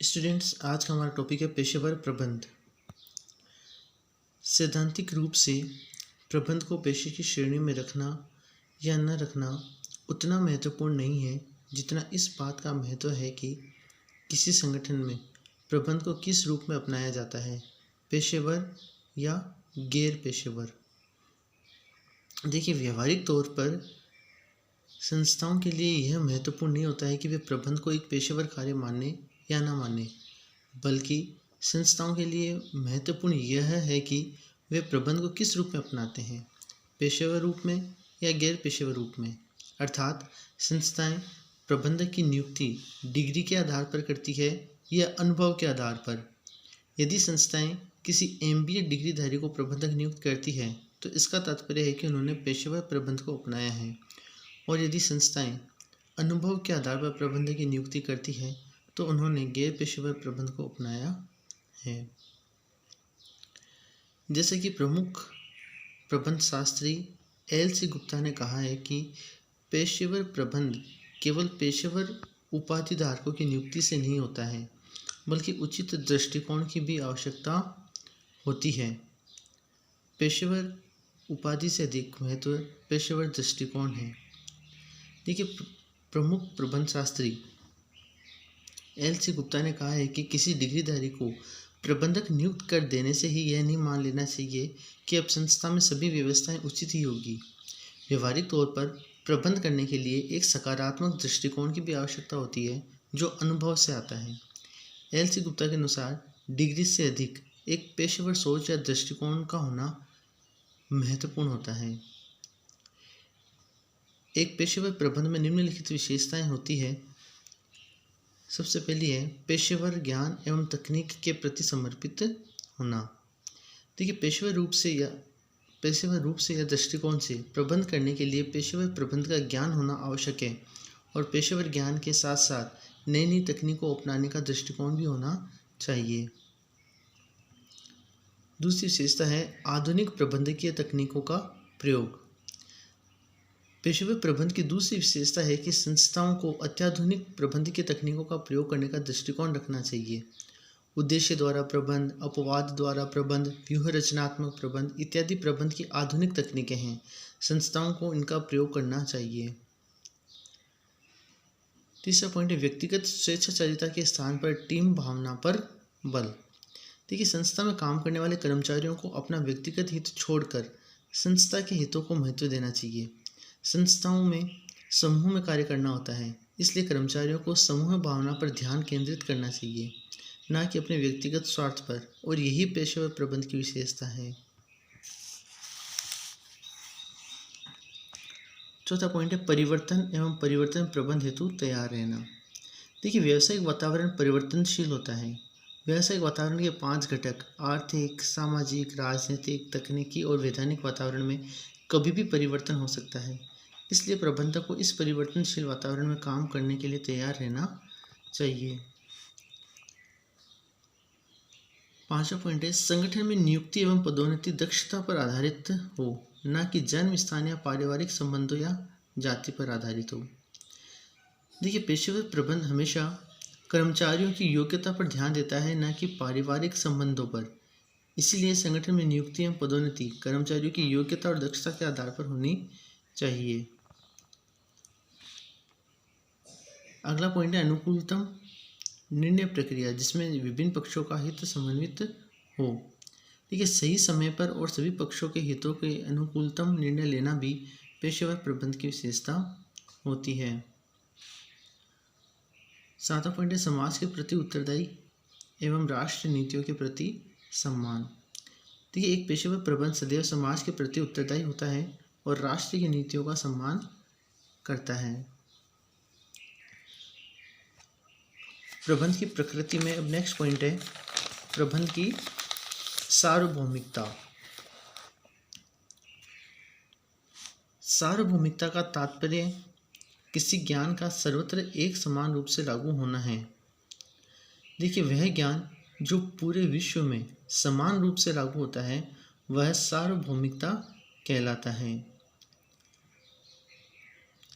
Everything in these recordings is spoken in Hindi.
स्टूडेंट्स, आज का हमारा टॉपिक है पेशेवर प्रबंध। सैद्धांतिक रूप से प्रबंध को पेशे की श्रेणी में रखना या न रखना उतना महत्वपूर्ण नहीं है जितना इस बात का महत्व है कि किसी संगठन में प्रबंध को किस रूप में अपनाया जाता है, पेशेवर या गैर पेशेवर। देखिए, व्यवहारिक तौर पर संस्थाओं के लिए यह महत्वपूर्ण नहीं होता है कि वे प्रबंध को एक पेशेवर कार्य माने या ना माने, बल्कि संस्थाओं के लिए महत्वपूर्ण यह है कि वे प्रबंध को किस रूप में अपनाते हैं, पेशेवर रूप में या गैर पेशेवर रूप में। अर्थात संस्थाएं प्रबंधक की नियुक्ति डिग्री के आधार पर करती है या अनुभव के आधार पर। यदि संस्थाएं किसी MBA डिग्रीधारी को प्रबंधक नियुक्त करती है तो इसका तात्पर्य है कि उन्होंने पेशेवर प्रबंध को अपनाया है, और यदि संस्थाएं अनुभव के आधार पर प्रबंधक की नियुक्ति करती है तो उन्होंने गैर पेशेवर प्रबंध को अपनाया है। जैसे कि प्रमुख प्रबंध शास्त्री LC गुप्ता ने कहा है कि पेशेवर प्रबंध केवल पेशेवर उपाधिधारकों की नियुक्ति से नहीं होता है, बल्कि उचित दृष्टिकोण की भी आवश्यकता होती है। पेशेवर उपाधि से अधिक महत्व पेशेवर दृष्टिकोण है। देखिए, प्रमुख प्रबंध शास्त्री LC गुप्ता ने कहा है कि किसी डिग्रीधारी को प्रबंधक नियुक्त कर देने से ही यह नहीं मान लेना चाहिए कि अब संस्था में सभी व्यवस्थाएं उचित ही होगी। व्यवहारिक तौर पर प्रबंध करने के लिए एक सकारात्मक दृष्टिकोण की भी आवश्यकता होती है जो अनुभव से आता है। LC गुप्ता के अनुसार डिग्री से अधिक एक पेशेवर सोच या दृष्टिकोण का होना महत्वपूर्ण होता है। एक पेशेवर प्रबंध में निम्नलिखित विशेषताएं होती है। सबसे पहली है पेशेवर ज्ञान एवं तकनीक के प्रति समर्पित होना। देखिए, पेशेवर रूप से या दृष्टिकोण से प्रबंध करने के लिए पेशेवर प्रबंध का ज्ञान होना आवश्यक है, और पेशेवर ज्ञान के साथ साथ नई नई तकनीकों को अपनाने का दृष्टिकोण भी होना चाहिए। दूसरी विशेषता है आधुनिक प्रबंधकीय तकनीकों का प्रयोग। पेशेवर प्रबंध की दूसरी विशेषता है कि संस्थाओं को अत्याधुनिक प्रबंधकीय तकनीकों का प्रयोग करने का दृष्टिकोण रखना चाहिए। उद्देश्य द्वारा प्रबंध, अपवाद द्वारा प्रबंध, व्यूह रचनात्मक प्रबंध इत्यादि प्रबंध की आधुनिक तकनीकें हैं। संस्थाओं को इनका प्रयोग करना चाहिए। तीसरा पॉइंट है व्यक्तिगत स्वेच्छाचारिता के स्थान पर टीम भावना पर बल। देखिए, संस्था में काम करने वाले कर्मचारियों को अपना व्यक्तिगत हित छोड़कर संस्था के हितों को महत्व देना चाहिए। संस्थाओं में समूह में कार्य करना होता है, इसलिए कर्मचारियों को समूह भावना पर ध्यान केंद्रित करना चाहिए, न कि अपने व्यक्तिगत स्वार्थ पर, और यही पेशेवर प्रबंध की विशेषता है। चौथा पॉइंट है परिवर्तन एवं परिवर्तन प्रबंध हेतु तैयार रहना। देखिए, व्यावसायिक वातावरण परिवर्तनशील होता है। व्यावसायिक वातावरण के 5 घटक आर्थिक, सामाजिक, राजनीतिक, तकनीकी और वैधानिक वातावरण में कभी भी परिवर्तन हो सकता है, इसलिए प्रबंधक को इस परिवर्तनशील वातावरण में काम करने के लिए तैयार रहना चाहिए। पांचवा पॉइंट है संगठन में नियुक्ति एवं पदोन्नति दक्षता पर आधारित हो, न कि जन्म स्थान या पारिवारिक संबंधों या जाति पर आधारित हो। देखिए, पेशेवर प्रबंध हमेशा कर्मचारियों की योग्यता पर ध्यान देता है, न कि पारिवारिक संबंधों पर। इसीलिए संगठन में नियुक्ति एवं पदोन्नति कर्मचारियों की योग्यता और दक्षता के आधार पर होनी चाहिए। अगला पॉइंट है अनुकूलतम निर्णय प्रक्रिया, जिसमें विभिन्न पक्षों का हित समन्वित हो। देखिए, सही समय पर और सभी पक्षों के हितों के अनुकूलतम निर्णय लेना भी पेशेवर प्रबंध की विशेषता होती है। सातवां पॉइंट है समाज के प्रति उत्तरदायी एवं राष्ट्र नीतियों के प्रति सम्मान। देखिए, एक पेशेवर प्रबंध सदैव समाज के प्रति उत्तरदायी होता है और राष्ट्र की नीतियों का सम्मान करता है। प्रबंध की प्रकृति में अब नेक्स्ट पॉइंट है प्रबंध की सार्वभौमिकता। सार्वभौमिकता का तात्पर्य किसी ज्ञान का सर्वत्र एक समान रूप से लागू होना है। देखिए, वह ज्ञान जो पूरे विश्व में समान रूप से लागू होता है वह सार्वभौमिकता कहलाता है।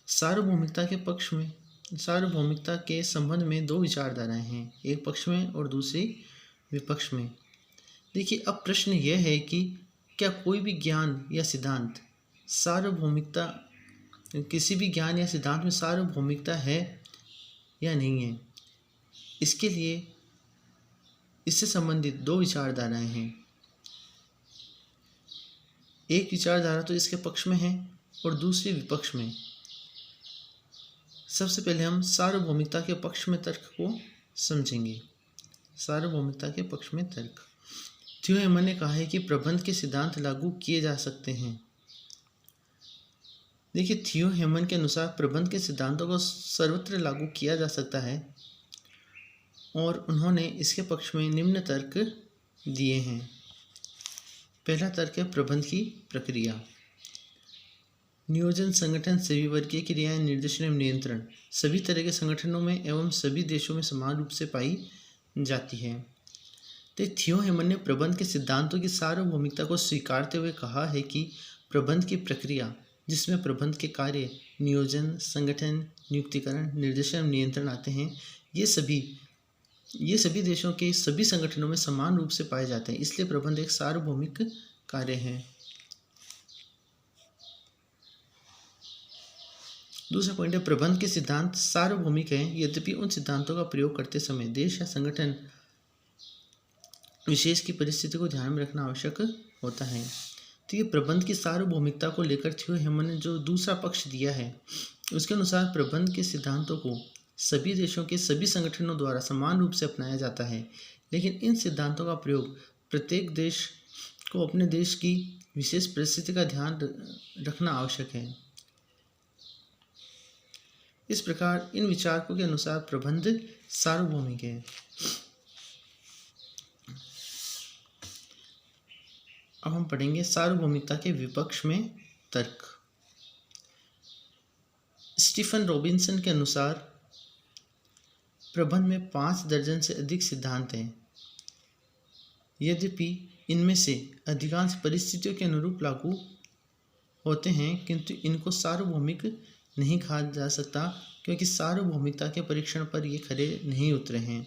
सार्वभौमिकता के पक्ष में सार्वभौमिकता के संबंध में दो विचारधाराएं हैं, एक पक्ष में और दूसरी विपक्ष में। देखिए, अब प्रश्न यह है कि क्या कोई भी ज्ञान या सिद्धांत सार्वभौमिकता, किसी भी ज्ञान या सिद्धांत में सार्वभौमिकता है या नहीं है। इसके लिए इससे संबंधित दो विचारधाराएं हैं। एक विचारधारा तो इसके पक्ष में है और दूसरी विपक्ष में। सबसे पहले हम सार्वभौमिकता के पक्ष में तर्क को समझेंगे। सार्वभौमिकता के पक्ष में तर्क। थियो हेमन ने कहा है कि प्रबंध के सिद्धांत लागू किए जा सकते हैं। देखिए, थियो हेमन के अनुसार प्रबंध के सिद्धांतों को सर्वत्र लागू किया जा सकता है और उन्होंने इसके पक्ष में निम्न तर्क दिए हैं। पहला तर्क है प्रबंध की प्रक्रिया। नियोजन, संगठन, सभी वर्गीय क्रियाएं, निर्देशन एवं नियंत्रण सभी तरह के संगठनों में एवं सभी देशों में समान रूप से पाई जाती है। तो थियो हेमन ने प्रबंध के सिद्धांतों की सार्वभौमिकता को स्वीकारते हुए कहा है कि प्रबंध की प्रक्रिया, जिसमें प्रबंध के कार्य नियोजन, संगठन, नियुक्तिकरण, निर्देशन एवं नियंत्रण आते हैं, ये सभी देशों के सभी संगठनों में समान रूप से पाए जाते हैं। इसलिए प्रबंध एक सार्वभौमिक कार्य है। दूसरा पॉइंट है प्रबंध के सिद्धांत सार्वभौमिक हैं, यद्यपि उन सिद्धांतों का प्रयोग करते समय देश या संगठन विशेष की परिस्थिति को ध्यान में रखना आवश्यक होता है। तो ये प्रबंध की सार्वभौमिकता को लेकर थियो हेमन ने जो दूसरा पक्ष दिया है, उसके अनुसार प्रबंध के सिद्धांतों को सभी देशों के सभी संगठनों द्वारा समान रूप से अपनाया जाता है, लेकिन इन सिद्धांतों का प्रयोग प्रत्येक देश को अपने देश की विशेष परिस्थिति का ध्यान रखना आवश्यक है। इस प्रकार इन विचारकों के अनुसार प्रबंध सार्वभौमिक है। अब हम पढ़ेंगे सार्वभौमिकता के विपक्ष में तर्क। स्टीफन रॉबिन्सन के अनुसार प्रबंध में 5 दर्जन से अधिक सिद्धांत हैं, यद्यपि इनमें से अधिकांश परिस्थितियों के अनुरूप लागू होते हैं, किंतु इनको सार्वभौमिक नहीं कहा जा सकता क्योंकि सार्वभौमिकता के परीक्षण पर ये खरे नहीं उतरे हैं।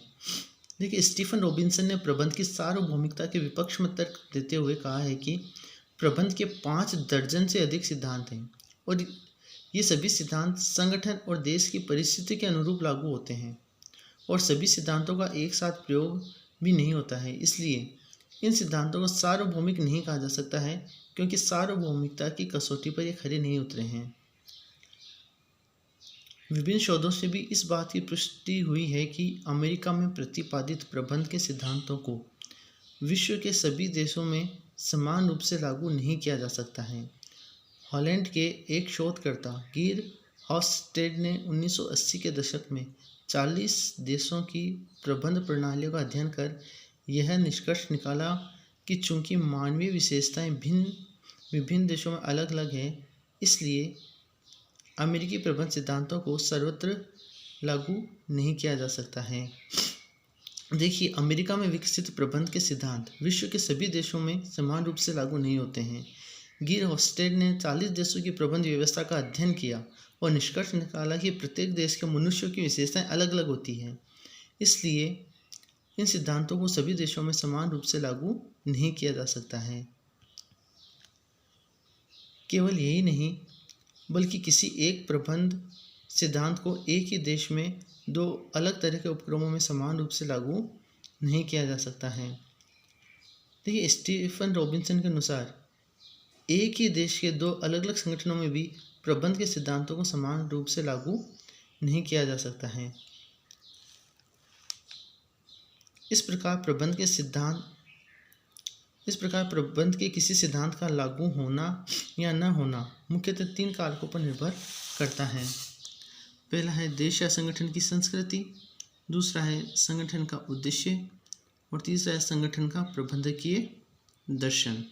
देखिए, स्टीफन रॉबिन्सन ने प्रबंध की सार्वभौमिकता के विपक्ष में तर्क देते हुए कहा है कि प्रबंध के 5 दर्जन से अधिक सिद्धांत हैं और ये सभी सिद्धांत संगठन और देश की परिस्थिति के अनुरूप लागू होते हैं और सभी सिद्धांतों का एक साथ प्रयोग भी नहीं होता है। इसलिए इन सिद्धांतों को सार्वभौमिक नहीं कहा जा सकता है क्योंकि सार्वभौमिकता की कसौटी पर ये खरे नहीं उतरे हैं। विभिन्न शोधों से भी इस बात की पुष्टि हुई है कि अमेरिका में प्रतिपादित प्रबंध के सिद्धांतों को विश्व के सभी देशों में समान रूप से लागू नहीं किया जा सकता है। हॉलैंड के एक शोधकर्ता गिर हॉफस्टेड ने 1980 के दशक में 40 देशों की प्रबंध प्रणालियों का अध्ययन कर यह निष्कर्ष निकाला कि चूंकि मानवीय विशेषताएं विभिन्न देशों में अलग अलग हैं, इसलिए अमेरिकी प्रबंध सिद्धांतों को सर्वत्र लागू नहीं किया जा सकता है। देखिए, अमेरिका में विकसित प्रबंध के सिद्धांत विश्व के सभी देशों में समान रूप से लागू नहीं होते हैं। गिर हॉफस्टेड ने 40 देशों की प्रबंध व्यवस्था का अध्ययन किया और निष्कर्ष निकाला कि प्रत्येक देश के मनुष्यों की विशेषताएं अलग अलग होती हैं, इसलिए इन सिद्धांतों को सभी देशों में समान रूप से लागू नहीं किया जा सकता है। केवल यही नहीं बल्कि किसी एक प्रबंध सिद्धांत को एक ही देश में 2 अलग तरह के उपक्रमों में समान रूप से लागू नहीं किया जा सकता है। देखिए, स्टीफन रॉबिन्सन के अनुसार एक ही देश के 2 अलग अलग संगठनों में भी प्रबंध के सिद्धांतों को समान रूप से लागू नहीं किया जा सकता है। इस प्रकार प्रबंध के किसी सिद्धांत का लागू होना या न होना मुख्यतः 3 कारकों पर निर्भर करता है। पहला है देश या संगठन की संस्कृति, दूसरा है संगठन का उद्देश्य और तीसरा है संगठन का प्रबंधकीय दर्शन।